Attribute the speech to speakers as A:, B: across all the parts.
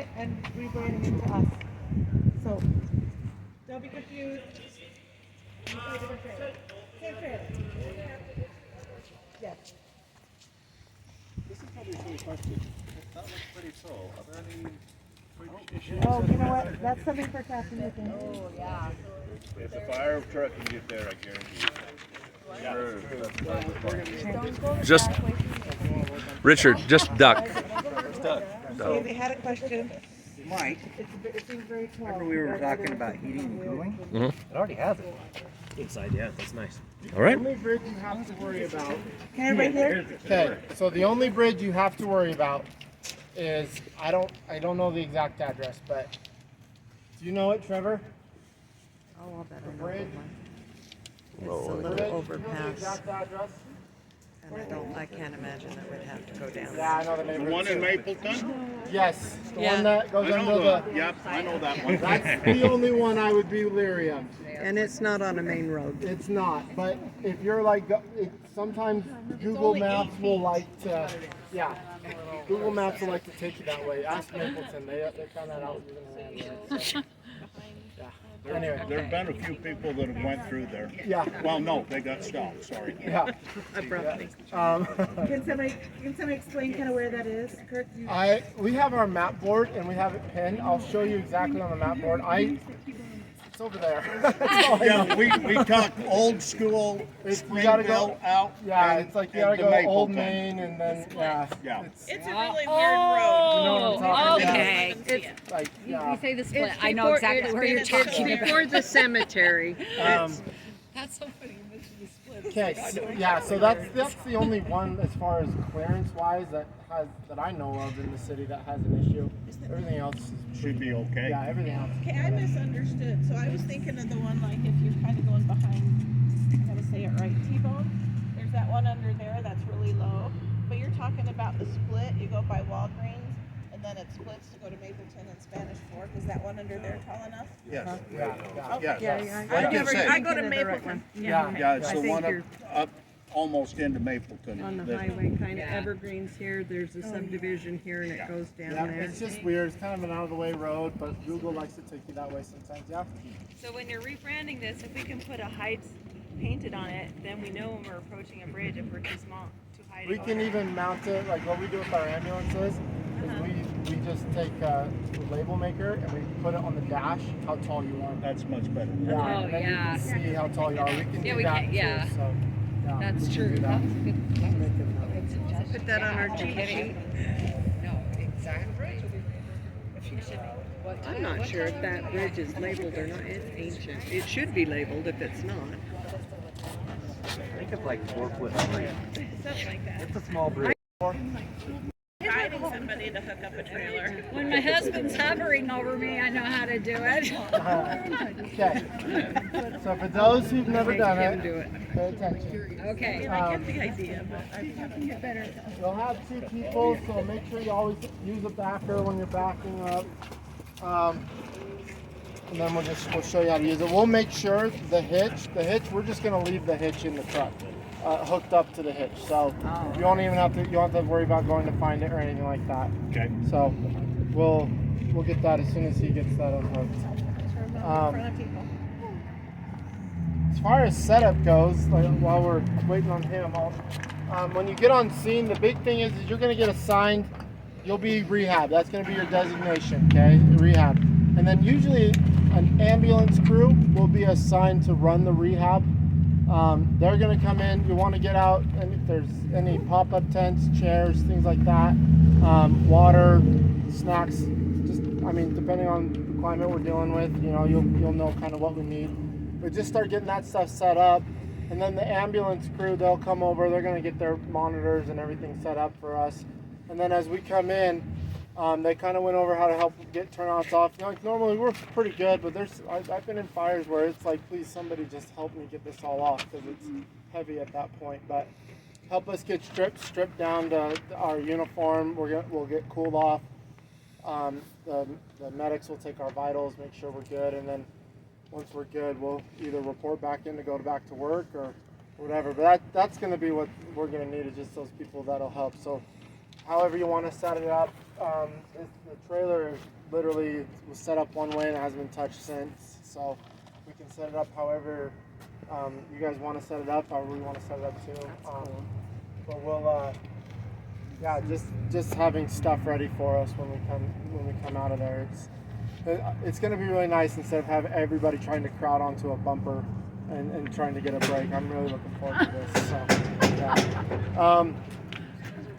A: it and rebranding it to us. So don't be confused. Same trailer. Yes.
B: This is probably a silly question. That looks pretty full. Are there any issues?
A: Oh, you know what? That's something for Captain Nicken.
C: Oh, yeah.
D: If the fire truck can get there, I guarantee you.
E: Just, Richard, just duck.
A: Okay, they had a question.
F: Mike,
A: It seems very tall.
F: remember we were talking about heating and cooling?
E: Mhm.
B: It already has it. Inside, yeah, that's nice.
E: All right.
G: The only bridge you have to worry about.
A: Can I right here?
G: Okay, so the only bridge you have to worry about is I don't know the exact address, but do you know it, Trevor?
C: Oh, I'll bet
G: The
C: I know
G: bridge.
C: one. It's a
G: Bridge,
C: little
G: do you know the
C: overpass,
G: exact address?
C: and I can't imagine that we'd have to go down
G: Yeah, I know the
D: The
G: neighborhood.
D: one in
G: too.
D: Mapleton?
G: Yes, the
C: Yeah.
G: one that
D: I
G: goes under
D: know
G: the.
D: yep, I know that one.
G: That's the only one I would be leery of.
C: And it's not on a main road.
G: It's not, but if you're like, sometimes Google Maps will like to, yeah, Google Maps will like to take you that way. Ask Mapleton, they found that out. So, yeah. Anyway,
D: There've been a few people that have went through there.
G: yeah,
D: Well, no, they got stopped, sorry.
G: yeah.
C: Abruptly.
A: Can somebody explain kind of where that is? Kurt, you,
G: We have our map board and we have it pinned. I'll show you exactly on the map board. It's over there. That's all I know.
D: Yeah, we talked old school
G: You gotta go
D: Springville out.
G: Yeah,
D: and-
G: it's like you
D: and
G: gotta
D: to
G: go Old
D: Mapleton.
G: Main and then, yeah.
D: Yeah.
G: It's
H: It's a really weird road.
G: You know what I'm talking about?
C: Okay.
H: It's
G: like, yeah.
C: You say the split,
H: It's
C: I know
H: before-
C: exactly
H: it's
C: where you're
H: before-
C: talking
H: it's
C: about.
H: before the cemetery.
C: That's so funny, you mentioned the split.
G: Okay, so, yeah, so that's the only one as far as clearance wise that I know of in the city that has an issue. Everything else is
D: Should be okay.
G: yeah, everything else.
H: Okay, I misunderstood. So I was thinking of the one like if you're kind of going behind, I gotta say it right, T-Bone. There's that one under there that's really low. But you're talking about the split. You go by Walgreens, and then it splits to go to Mapleton and Spanish Fork. Is that one under there tall enough?
D: Yes.
G: Yeah, yeah.
D: Yes.
H: I,
D: Like you said.
H: I go to
C: Thinking of the right
H: Mapleton.
G: Yeah.
D: Yeah, it's
C: I
D: the
C: think
D: one
C: you're-
D: up almost into Mapleton.
C: On the
D: that-
C: highway, kind of Evergreens here, there's a subdivision here and it goes down
G: Yeah,
C: there.
G: it's just weird. It's kind of an out of the way road, but Google likes to take you that way sometimes. Yeah.
I: So when you're rebranding this, if we can put a height painted on it, then we know when we're approaching a bridge if we're too small, too high to
G: We
I: go
G: can
I: down.
G: even mount it like what we do with our ambulances. Is we just take a label maker and we put it on the dash how tall you are.
D: That's much better.
G: Yeah,
C: Oh,
G: and then
C: yeah.
G: you can see how tall you are. We can
C: Yeah,
G: do
C: we
G: that
C: can-
G: too.
C: yeah.
G: So, yeah,
C: That's
G: we can
C: true.
G: do that.
C: That's a good,
G: Make it-
C: put that on our cheat sheet. No, exactly. I'm not sure if that bridge is labeled or not. It's ancient. It should be labeled if it's not.
B: I think it's like 4 foot high.
H: Something like that.
B: It's a small bridge.
H: Guiding somebody to hook up a trailer.
I: When my husband's hovering over me, I know how to do it.
G: Okay. So for those who've never done
C: Him
G: it,
C: do it.
G: pay attention.
I: Okay.
H: I get the idea, but I haven't get better.
G: You'll have two people, so make sure you always use a backer when you're backing up. And then we'll show you how to use it. We'll make sure the hitch, we're just gonna leave the hitch in the truck, hooked up to the hitch. So you don't even have to, you don't have to worry about going to find it or anything like that.
D: Okay.
G: So we'll get that as soon as he gets that unhooked. As far as setup goes, like, while we're waiting on him, when you get on scene, the big thing is you're going to get assigned, you'll be rehab. That's going to be your designation, okay? Rehab. And then usually an ambulance crew will be assigned to run the rehab. They're going to come in, you want to get out, and if there's any pop-up tents, chairs, things like that, water, snacks, just, I mean, depending on the climate we're dealing with, you know, you'll know kind of what we need. But just start getting that stuff set up, and then the ambulance crew, they'll come over, they're going to get their monitors and everything set up for us. And then as we come in, they kind of went over how to help get turnouts off. You know, like normally we're pretty good, but I've been in fires where it's like, please somebody just help me get this all off because it's heavy at that point. But help us get stripped down to our uniform. We'll get cooled off. The medics will take our vitals, make sure we're good, and then once we're good, we'll either report back in to go back to work or whatever. But that's going to be what we're going to need, is just those people that'll help. So however you want to set it up. The trailer literally was set up one way and it hasn't been touched since. So we can set it up however you guys want to set it up, however we want to set it up too. But we'll, yeah, just having stuff ready for us when we come out of there. It's going to be really nice instead of having everybody trying to crowd onto a bumper and trying to get a break. I'm really looking forward to this. So, yeah.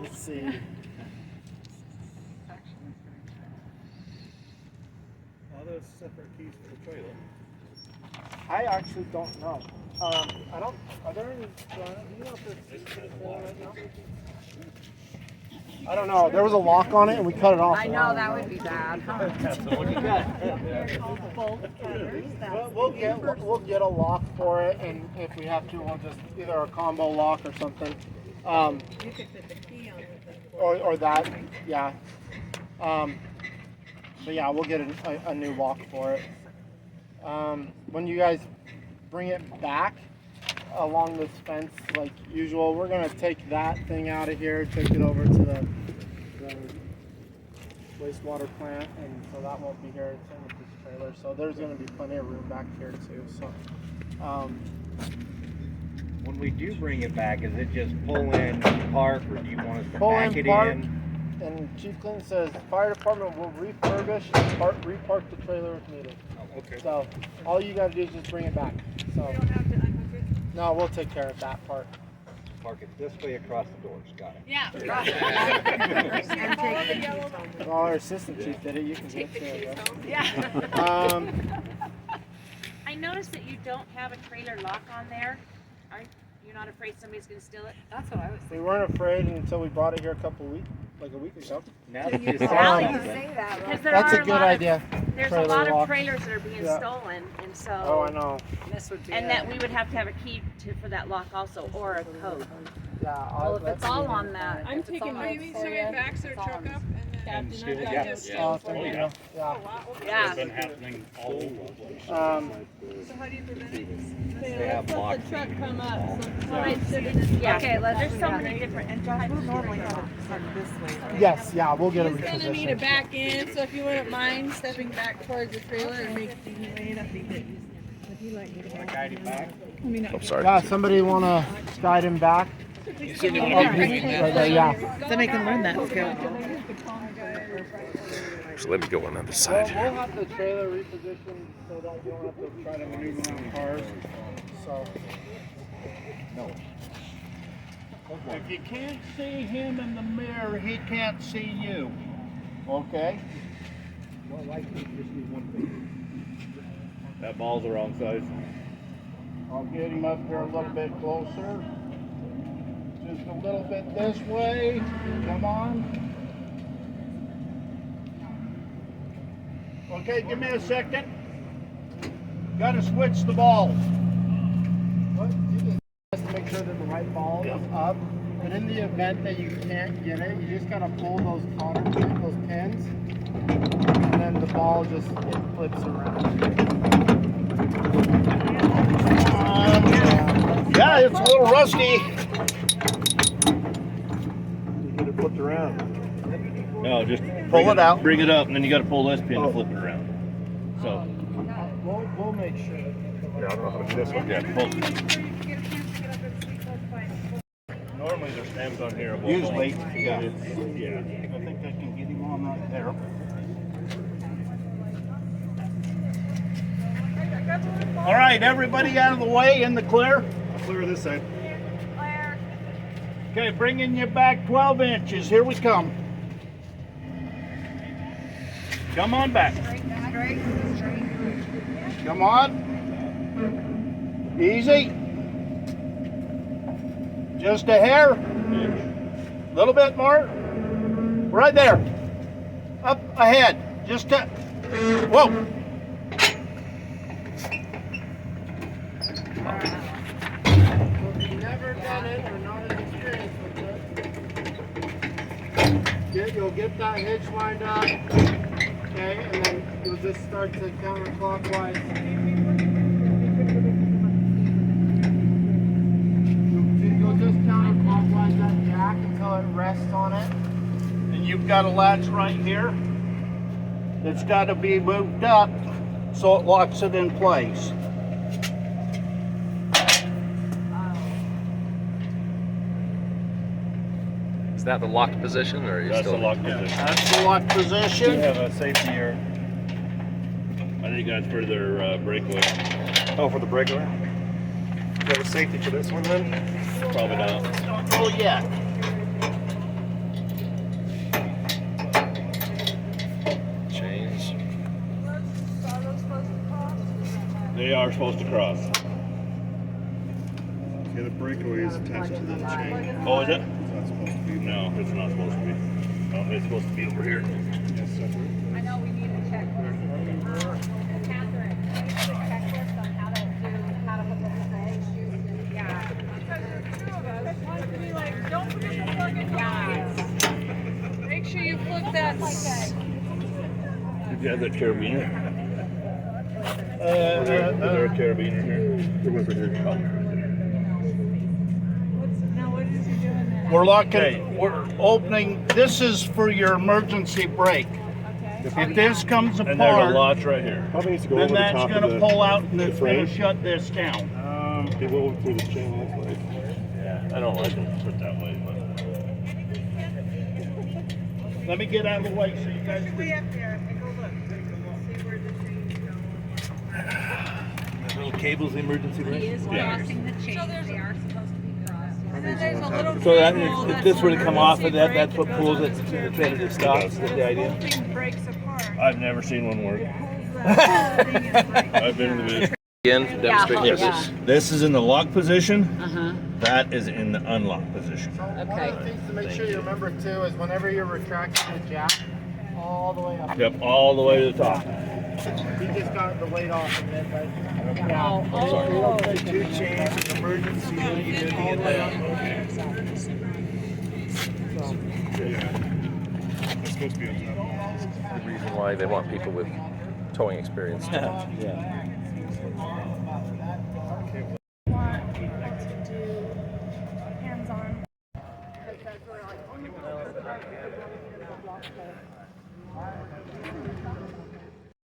G: Let's see.
B: Are there separate keys for the trailer?
G: I actually don't know. I don't. Are there any? Do you know if there's keys for the trailer right now? I don't know. There was a lock on it and we cut it off.
C: I know, that would be bad.
G: We'll get a lock for it, and if we have to, we'll just either a combo lock or something.
C: You could put the key on it.
G: Or that, yeah. But yeah, we'll get a new lock for it. When you guys bring it back along this fence, like usual, we're gonna take that thing out of here, take it over to the wastewater plant, and so that won't be here. Same with this trailer. So there's gonna be plenty of room back here too. So.
F: When we do bring it back, is it just pull in, park, or do you want us to
G: Pull
F: back
G: in,
F: it
G: park,
F: in?
G: and Chief Clinton says fire department will refurbish and repark the trailer if needed.
F: Oh, okay.
G: So all you gotta do is just bring it back. So
I: We don't have to unhook it.
G: no, we'll take care of that part.
F: Park it this way across the doors. Got it.
I: Yeah.
C: And take the keys home.
G: If our assistant chief did it, you can do it too.
I: Yeah.
J: I noticed that you don't have a trailer lock on there. You're not afraid somebody's gonna steal it?
I: That's what I was
G: We weren't afraid until we brought it here a week or so.
F: Now that you
J: Now
F: say
J: you
F: it,
C: say that,
J: Because
C: right?
J: there
G: That's
J: are
G: a good
J: lot
G: idea.
J: There's a
G: Trailer
J: lot of
G: lock.
J: trailers that are being
G: Yeah.
J: stolen, and so.
G: Oh, I know.
C: This would be
J: And that we would have to have a key for that lock also, or a code.
G: Yeah.
C: Well, if it's all on that.
H: I'm
C: if it's
H: taking
C: all
H: my
C: on
H: mean
C: for
H: somebody
C: you,
H: backs their
C: it's all
H: truck
C: on
H: up and then
B: steal it?
H: I
B: Yeah.
H: just
G: Yeah. Yeah.
J: Yeah.
B: Been happening all over.
H: So how do you prevent it?
F: They have
H: Let
F: locked
H: the truck come up.
J: Yeah.
C: Okay,
J: There's so many different, and
A: We'll normally have it set this way.
G: Yes. Yeah. We'll get a
H: He's gonna need to
G: reposition.
H: back in, so if you wouldn't mind stepping back towards the trailer and make
F: guide it back.
E: I'm sorry.
G: Yeah. Somebody wanna guide him back? Right there, yeah.
A: Then I can learn that skill.
E: So let me go on the other
G: We'll
E: side.
G: have the trailer repositioned so that you don't have to try to maneuver around cars. So.
D: If you can't see him in the mirror, he can't see you. Okay?
B: That ball's the wrong size.
D: I'll get him up here a little bit closer. Just a little bit this way. Come on. Okay, give me a second. Gotta switch the ball.
G: What you just to make sure that the right ball is up. But in the event that you can't get it, you just gotta pull those pins, and then the ball just flips around.
D: Yeah, it's a little rusty.
B: You get it flipped around. No, just
D: Pull it out.
B: Bring it up, and then you got to pull this pin to flip it around. So.
G: We'll make sure.
B: Yeah, I don't know how to do this one. Yeah, pull. Normally there's stems on here.
D: Usually,
B: yeah.
D: yeah.
B: Yeah.
D: I think I can get him on right there. All right, everybody out of the way, in the clear.
B: Clear this side.
D: Okay, bringing you back 12 inches. Here we come. Come on back. Come on. Easy. Just a hair. A little bit more. Right there. Up ahead. Just to. Whoa.
G: If you've never done it or not as experienced with it, you'll get that hitch lined up, okay, and then you'll just start to counterclockwise. You'll just counterclockwise that jack until it rests on it.
D: you've got a latch right here. It's got to be moved up so it locks it in place.
E: Is that the locked position, or are you
B: That's
E: still?
B: the lock position.
D: That's the lock
B: We
D: position.
B: have a safety here. I think that's for their breakaway.
F: Oh, for the breakaway? Is that a safety for this one then?
B: Probably not.
D: Don't know yet.
E: Chains.
B: They are supposed to cross.
K: Yeah, the breakaway is attached to the chain.
B: Oh, is it?
K: It's not supposed to be.
B: No, it's not supposed to be. No, it's supposed to be over here.
K: Yes, separate.
J: I know we need a checklist. Catherine, we need a checklist on how to hook up the legs. Yeah. Don't forget the fucking guys. Make sure you flip that.
B: Did you have that carabiner? Is there a carabiner here?
K: There was a here.
D: We're locking, we're opening, this is for your emergency brake. If this comes
B: And there's a
D: apart,
B: latch right here.
K: Probably needs to go
D: then
K: over the
D: that's
K: top
D: gonna
K: of
D: pull out and it's
K: frame.
D: gonna shut this down.
K: It will go through the chain, looks like.
B: Yeah, I don't like them put that way, but.
D: Let me get out of the way so you guys
H: Way
D: can.
H: up there and go look. See where the trees go.
B: That little cable's the emergency brake? Yeah.
J: Crossing the chains, they are supposed to be crossed.
H: And then there's a little
B: So that,
H: cable
B: if
H: that's
B: this were to come off of that,
H: emergency
B: that's what
H: brake
B: pulls
H: that
B: it
H: goes
B: to
H: on
B: the
H: the
B: trailer to stop, is that the idea?
H: whole thing breaks apart.
B: I've never seen one work.
H: Pulls the thing and breaks.
B: I've been in the business.
E: Again, demonstrate this.
B: This is in the lock position.
C: Uh-huh,
B: That is in the unlock position.
G: One of the things to make sure you remember too is whenever you're retracting the jack, all the way up.
B: Yep, all the way to the top.
G: He just got the weight off of it, but
B: Two chains, an emergency, and that.
K: It's supposed to be on top.
E: The reason why they want people with towing experience.
B: Yeah.